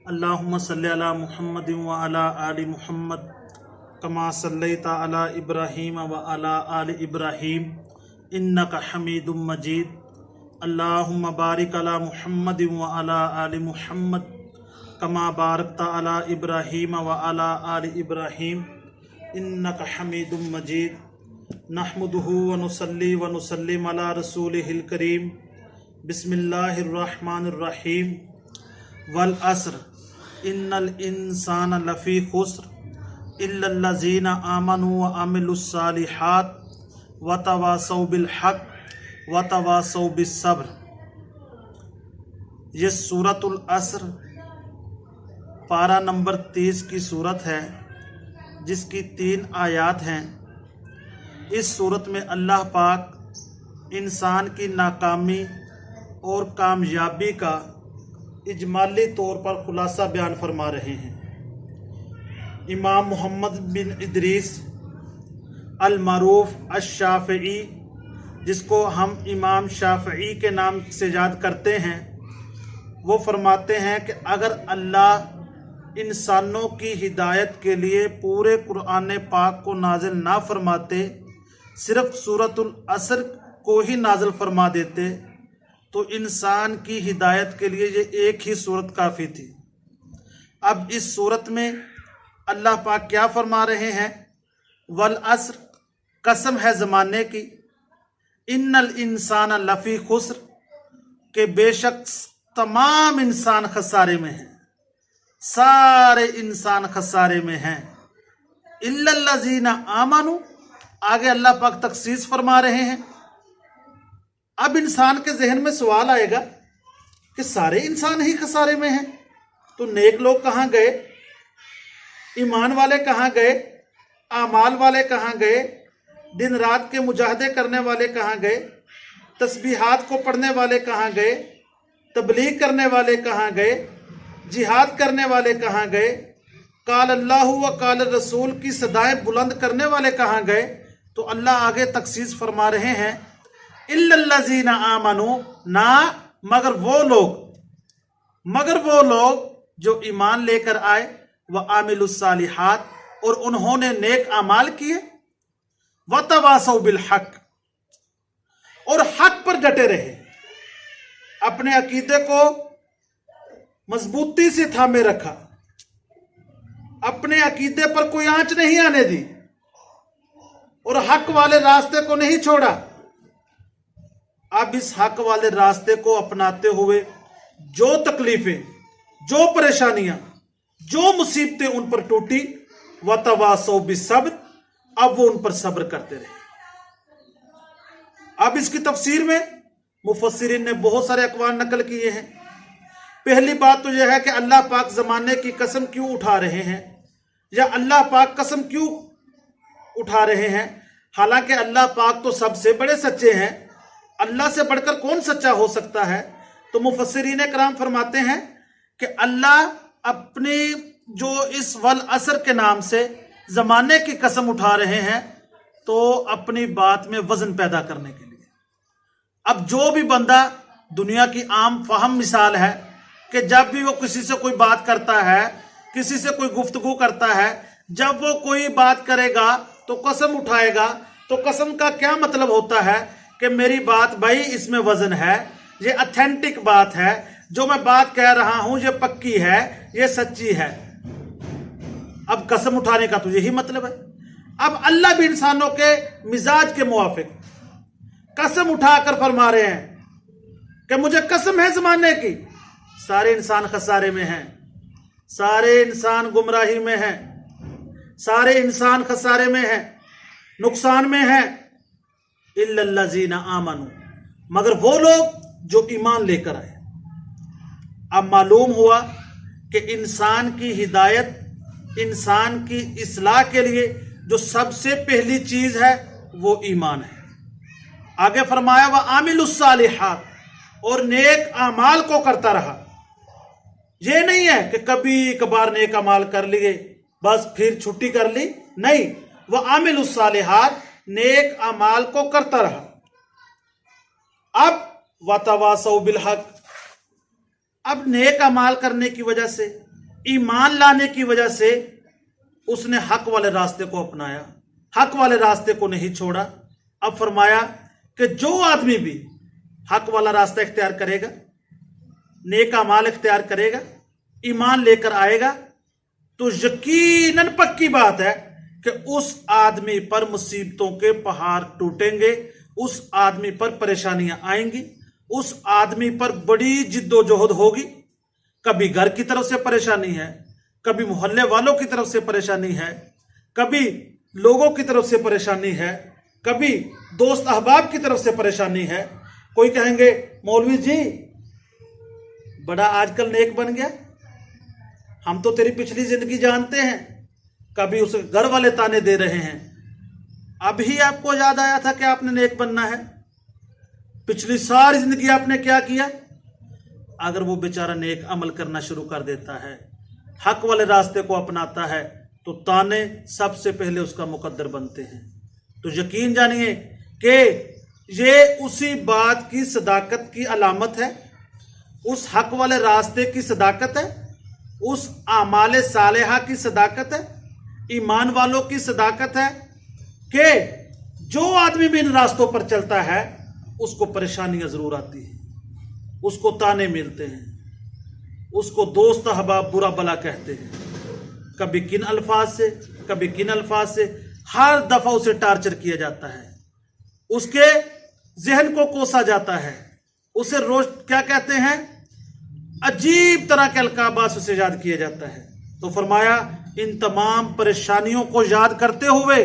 اللہم صلی علی محمد وعلی آل محمد کما صلیت علی ابراہیم وعلی آل ابراہیم انک حمید مجید اللہم بارک علی محمد وعلی آل محمد کما بارکت علی ابراہیم وعلی آل ابراہیم انک حمید مجید نحمدہ ونصلی ونسلم علی رسولہ الکریم بسم اللہ الرحمن الرحیم والعصر ان الانسان لفی خسر الا الذین آمنوا وعملوا الصالحات وتواصوا بالحق وتواصوا بالصبر۔ یہ سورۃ العصر پارہ نمبر 30 کی سورت ہے جس کی 3 آیات ہیں۔ اس سورت میں اللہ پاک انسان کی ناکامی اور کامیابی کا اجمالی طور پر خلاصہ بیان فرما رہے ہیں۔ امام محمد بن ادریس المعروف الشافعی، جس کو ہم امام شافعی کے نام سے یاد کرتے ہیں، وہ فرماتے ہیں کہ اگر اللہ انسانوں کی ہدایت کے لیے پورے قرآن پاک کو نازل نہ فرماتے، صرف سورۃ العصر کو ہی نازل فرما دیتے، تو انسان کی ہدایت کے لیے یہ ایک ہی سورت کافی تھی۔ اب اس سورت میں اللہ پاک کیا فرما رہے ہیں؟ والعصر، قسم ہے زمانے کی، ان الانسان لفی خسر، کہ بے شک تمام انسان خسارے میں ہیں، سارے انسان خسارے میں ہیں۔ الا الذین آمنوا، آگے اللہ پاک تخصیص فرما رہے ہیں۔ اب انسان کے ذہن میں سوال آئے گا کہ سارے انسان ہی خسارے میں ہیں، تو نیک لوگ کہاں گئے؟ ایمان والے کہاں گئے؟ اعمال والے کہاں گئے؟ دن رات کے مجاہدے کرنے والے کہاں گئے؟ تسبیحات کو پڑھنے والے کہاں گئے؟ تبلیغ کرنے والے کہاں گئے؟ جہاد کرنے والے کہاں گئے؟ قال اللہ و قال الرسول کی صدائیں بلند کرنے والے کہاں گئے؟ تو اللہ آگے تخصیص فرما رہے ہیں، الا الذین آمنوا، نہ مگر وہ لوگ جو ایمان لے کر آئے، وعملوا الصالحات، اور انہوں نے نیک اعمال کیے، وتواصوا بالحق، اور حق پر ڈٹے رہے، اپنے عقیدے کو مضبوطی سے تھامے رکھا، اپنے عقیدے پر کوئی آنچ نہیں آنے دی، اور حق والے راستے کو نہیں چھوڑا۔ اب اس حق والے راستے کو اپناتے ہوئے جو تکلیفیں، جو پریشانیاں، جو مصیبتیں ان پر ٹوٹی، وتواصوا بالصبر، اب وہ ان پر صبر کرتے رہے۔ اب اس کی تفسیر میں مفسرین نے بہت سارے اقوال نقل کیے ہیں۔ پہلی بات تو یہ ہے کہ اللہ پاک زمانے کی قسم کیوں اٹھا رہے ہیں، یا اللہ پاک قسم کیوں اٹھا رہے ہیں؟ حالانکہ اللہ پاک تو سب سے بڑے سچے ہیں، اللہ سے بڑھ کر کون سچا ہو سکتا ہے؟ تو مفسرین کرام فرماتے ہیں کہ اللہ اپنی جو اس والعصر کے نام سے زمانے کی قسم اٹھا رہے ہیں، تو اپنی بات میں وزن پیدا کرنے کے لیے۔ اب جو بھی بندہ، دنیا کی عام فہم مثال ہے کہ جب بھی وہ کسی سے کوئی بات کرتا ہے، کسی سے کوئی گفتگو کرتا ہے، جب وہ کوئی بات کرے گا تو قسم اٹھائے گا، تو قسم کا کیا مطلب ہوتا ہے کہ میری بات بھائی اس میں وزن ہے، یہ اتھینٹک بات ہے، جو میں بات کہہ رہا ہوں یہ پکی ہے، یہ سچی ہے۔ اب قسم اٹھانے کا تو یہی مطلب ہے۔ اب اللہ بھی انسانوں کے مزاج کے موافق قسم اٹھا کر فرما رہے ہیں کہ مجھے قسم ہے زمانے کی، سارے انسان خسارے میں ہیں، سارے انسان گمراہی میں ہیں، سارے انسان خسارے میں ہیں، نقصان میں ہیں، الا الذین آمنوا، مگر وہ لوگ جو ایمان لے کر آئے۔ اب معلوم ہوا کہ انسان کی ہدایت، انسان کی اصلاح کے لیے جو سب سے پہلی چیز ہے وہ ایمان ہے۔ آگے فرمایا وعملوا الصالحات، اور نیک اعمال کو کرتا رہا۔ یہ نہیں ہے کہ کبھی کبھار نیک اعمال کر لیے بس پھر چھٹی کر لی، نہیں، وعملوا الصالحات، نیک اعمال کو کرتا رہا۔ اب وتواصوا بالحق، اب نیک اعمال کرنے کی وجہ سے ईमान लाने की वजह से उसने हक वाले रास्ते को अपनाया, हक वाले रास्ते को नहीं छोड़ा। अब फरमाया कि जो आदमी भी हक वाला रास्ता इख्तियार करेगा, नेक अमाल इख्तियार करेगा, ईमान लेकर आएगा, तो यकीनन पक्की बात है कि उस आदमी पर मुसीबतों के पहाड़ टूटेंगे, उस आदमी पर परेशानियां आएंगी, उस आदमी पर बड़ी जिद्दोजहद होगी। कभी घर की तरफ से परेशानी है, कभी मोहल्ले वालों की तरफ से परेशानी है, कभी लोगों की तरफ से परेशानी है, कभी दोस्त अहबाब की तरफ से परेशानी है। कोई कहेंगे मौलवी जी बड़ा आजकल नेक बन गया, हम तो तेरी पिछली जिंदगी जानते हैं। कभी उसे घर वाले ताने दे रहे हैं, अभी आपको याद आया था कि आपने नेक बनना है, पिछली सारी जिंदगी आपने क्या किया। अगर वो बेचारा नेक अमल करना शुरू कर देता है, हक वाले रास्ते को अपनाता है, तो ताने सबसे पहले उसका मुकद्दर बनते हैं। तो यकीन जानिए कि ये उसी बात की सदाकत की अलामत है, उस हक वाले रास्ते की सदाकत है, उस आमाले सालेहा की सदाकत है, ईमान वालों की सदाकत है कि जो आदमी भी इन रास्तों पर चलता है उसको परेशानियां जरूर आती हैं, उसको ताने मिलते हैं, उसको दोस्त अहबाब बुरा भला कहते हैं, कभी किन अल्फाज से, कभी किन अल्फाज से, हर दफा उसे टार्चर किया जाता है, उसके जहन को कोसा जाता है, उसे रोज क्या कहते हैं, अजीब तरह के अलकाबात उसे याद किया जाता है। तो फरमाया इन तमाम परेशानियों को याद करते हुए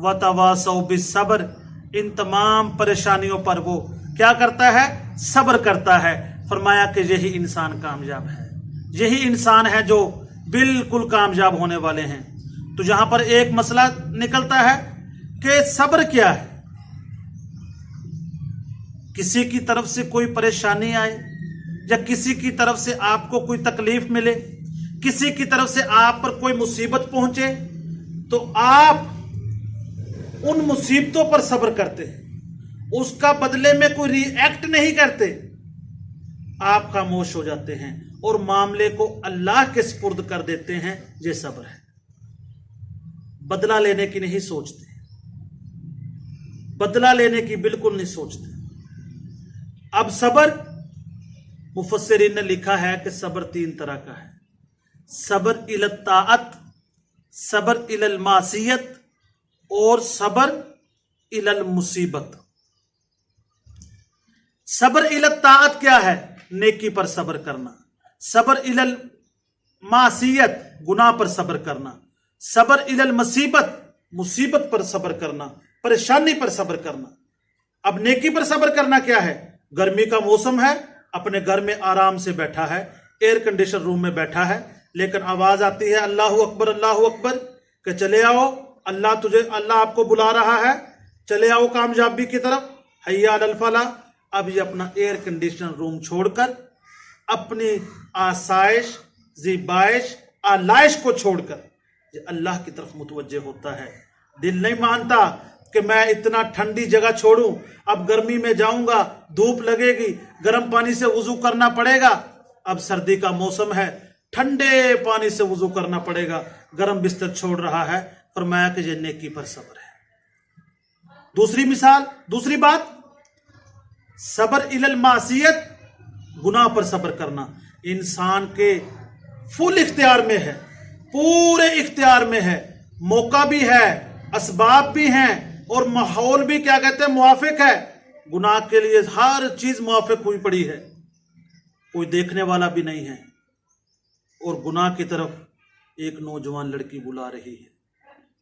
वतवासौ बिस्सब्र, इन तमाम परेशानियों पर वो क्या करता है, सब्र करता है। फरमाया कि यही इंसान कामयाब है, यही इंसान है जो बिल्कुल कामयाब होने वाले हैं। तो यहां पर एक मसला निकलता है कि सब्र क्या है। किसी की तरफ से कोई परेशानी आए या किसी की तरफ से आपको कोई तकलीफ मिले, किसी की तरफ से आप पर कोई मुसीबत पहुंचे, तो आप उन मुसीबतों पर सब्र करते हैं, उसका बदले में कोई रिएक्ट नहीं करते, आप खामोश हो जाते हैं और मामले को अल्लाह के सुपुर्द कर देते हैं। ये सब्र है, बदला लेने की नहीं सोचते, बदला लेने की बिल्कुल नहीं सोचते। अब सब्र, मुफस्सिरीन ने लिखा है कि सब्र तीन तरह का है, सब्र इल ताअत, सब्र इल मासियत और सब्र इल मुसीबत। सब्र इल ताअत क्या है, नेकी पर सब्र करना, सब्र इल मासियत, गुनाह पर सब्र करना, सब्र इल मुसीबत, मुसीबत पर सब्र करना, परेशानी पर सब्र करना। अब नेकी पर सब्र करना क्या है, गर्मी का मौसम है, अपने घर में आराम से बैठा है, एयर कंडीशन रूम में बैठा है, लेकिन आवाज आती है अल्लाहु अकबर कि चले आओ, अल्लाह आपको बुला रहा है, चले आओ कामयाबी की तरफ, हय्या अलल फलाह। अब ये अपना एयर कंडीशन रूम छोड़कर, अपनी आसाइश, ज़िबाइश, आलाइश को छोड़कर ये अल्लाह की तरफ मुतवज्जे होता है। दिल नहीं मानता कि मैं इतना ठंडी जगह छोड़ूं, अब गर्मी में जाऊंगा, धूप लगेगी, गर्म पानी से वुजू करना पड़ेगा। अब सर्दी का मौसम है, ठंडे पानी से वुजू करना पड़ेगा, गर्म बिस्तर छोड़ रहा है। फरमाया कि ये नेकी पर सब्र है। दूसरी मिसाल, दूसरी बात, सब्र इलल मासियत, गुनाह पर सब्र करना इंसान के फुल इख्तियार में है, पूरे इख्तियार में है, मौका भी है, असबाब भी हैं और माहौल भी क्या कहते हैं, मुआफिक है। गुनाह के लिए हर चीज मुआफिक हुई पड़ी है, कोई देखने वाला भी नहीं है, और गुनाह की तरफ एक नौजवान लड़की बुला रही है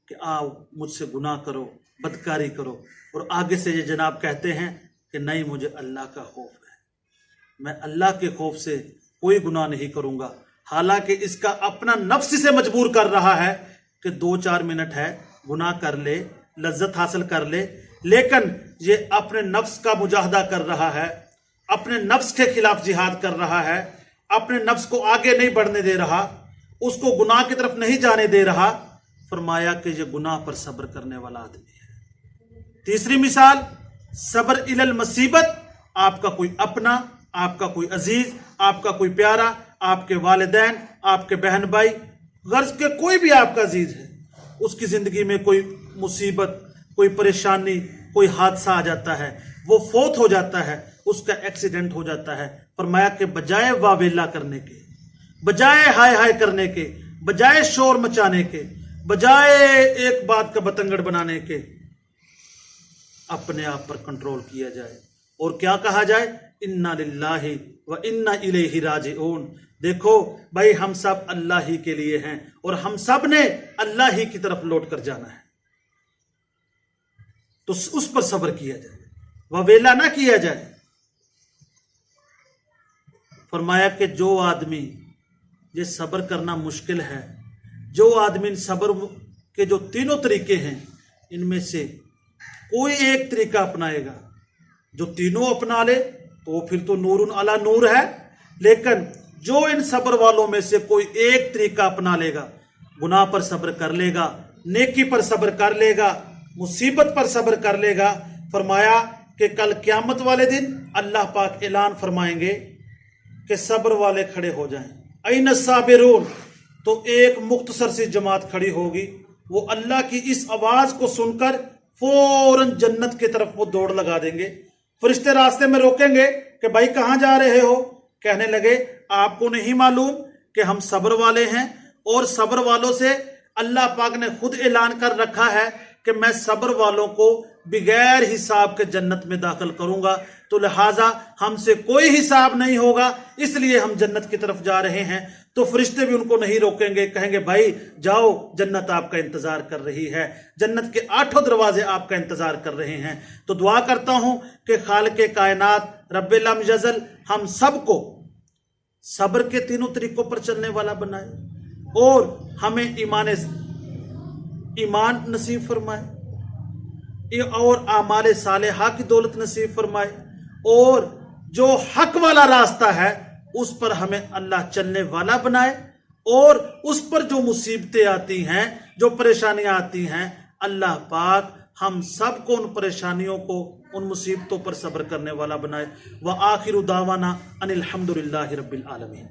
कि आओ मुझसे गुनाह करो, बदकारी करो, और आगे से ये जनाब कहते हैं कि नहीं, मुझे अल्लाह का खौफ है, मैं अल्लाह के खौफ से कोई गुनाह नहीं करूंगा। हालांकि इसका अपना नफ्स से मजबूर कर रहा है कि 2-4 मिनट है, गुनाह कर ले, लज्जत हासिल कर ले, लेकिन ये अपने नफ्स का मुजाहदा कर रहा है, अपने नफ्स के खिलाफ जिहाद कर रहा है, अपने नफ्स को आगे नहीं बढ़ने दे रहा, उसको गुनाह की तरफ नहीं जाने दे रहा। फरमाया कि ये गुनाह पर सब्र करने वाला आदमी है। तीसरी मिसाल, सब्र इलल मुसीबत, आपका कोई अपना, आपका कोई अजीज, आपका कोई प्यारा आपके वालिदैन, आपके बहन भाई, गर्ज के कोई भी आपका अजीज है, उसकी ज़िंदगी में कोई मुसीबत, कोई परेशानी, कोई हादसा आ जाता है, वो फौत हो जाता है, उसका एक्सीडेंट हो जाता है, फरमाया कि बजाय वावेला करने के, बजाय हाय हाय करने के, बजाय शोर मचाने के, बजाय एक बात का बतंगड़ बनाने के, अपने आप पर कंट्रोल किया जाए और क्या कहा जाए, इन्ना लिल्लाहि व इन्ना इलैहि राजिऊन। देखो भाई, हम सब अल्लाह ही के लिए हैं और हम सब ने अल्लाह ही की तरफ लौट कर जाना है, तो उस पर सब्र किया जाए, ववेला ना किया जाए। फरमाया कि जो आदमी, ये सब्र करना मुश्किल है, जो आदमी इन सब्र के जो तीनों तरीके हैं इनमें से कोई एक तरीका अपनाएगा, जो तीनों अपना ले तो फिर तो नूरुन अला नूर है, लेकिन जो इन सब्र वालों में से कोई एक तरीका अपना लेगा, गुनाह पर सब्र कर लेगा, नेकी पर सब्र कर लेगा, मुसीबत पर सब्र कर लेगा, फरमाया कि कल क़यामत वाले दिन अल्लाह पाक ऐलान फरमाएंगे कि सब्र वाले खड़े हो जाएं, ऐन साबिरून। तो एक मुख्तसर सी जमात खड़ी होगी, वो अल्लाह की इस आवाज को सुनकर फौरन जन्नत की तरफ वो दौड़ लगा देंगे। फरिश्ते रास्ते में रोकेंगे कि भाई कहाँ जा रहे हो? कहने लगे आपको नहीं मालूम कि हम सब्र वाले हैं और सब्र वालों से अल्लाह पाक ने खुद ऐलान कर रखा है कि मैं सब्र वालों को बगैर हिसाब के जन्नत में दाखिल करूंगा, तो लिहाजा हमसे कोई हिसाब नहीं होगा, इसलिए हम जन्नत की तरफ जा रहे हैं। तो फरिश्ते भी उनको नहीं रोकेंगे, कहेंगे भाई जाओ, जन्नत आपका इंतजार कर रही है, जन्नत के 8 दरवाजे आपका इंतजार कर रहे हैं। तो दुआ करता हूं कि खालिक़े कायनात रब्बे लम यज़ल हम सबको सब्र के तीनों तरीकों पर चलने वाला बनाए और हमें ईमान नसीब फरमाए और आमाले सालेहा की दौलत नसीब फरमाए, और जो हक वाला रास्ता है उस पर हमें अल्लाह चलने वाला बनाए, और उस पर जो मुसीबतें आती हैं, जो परेशानियां आती हैं, अल्लाह पाक हम सब को उन परेशानियों को, उन मुसीबतों पर सब्र करने वाला बनाए। व आखिरु दावाना अनिल हम्दुलिल्लाहि रब्बिल आलमीन।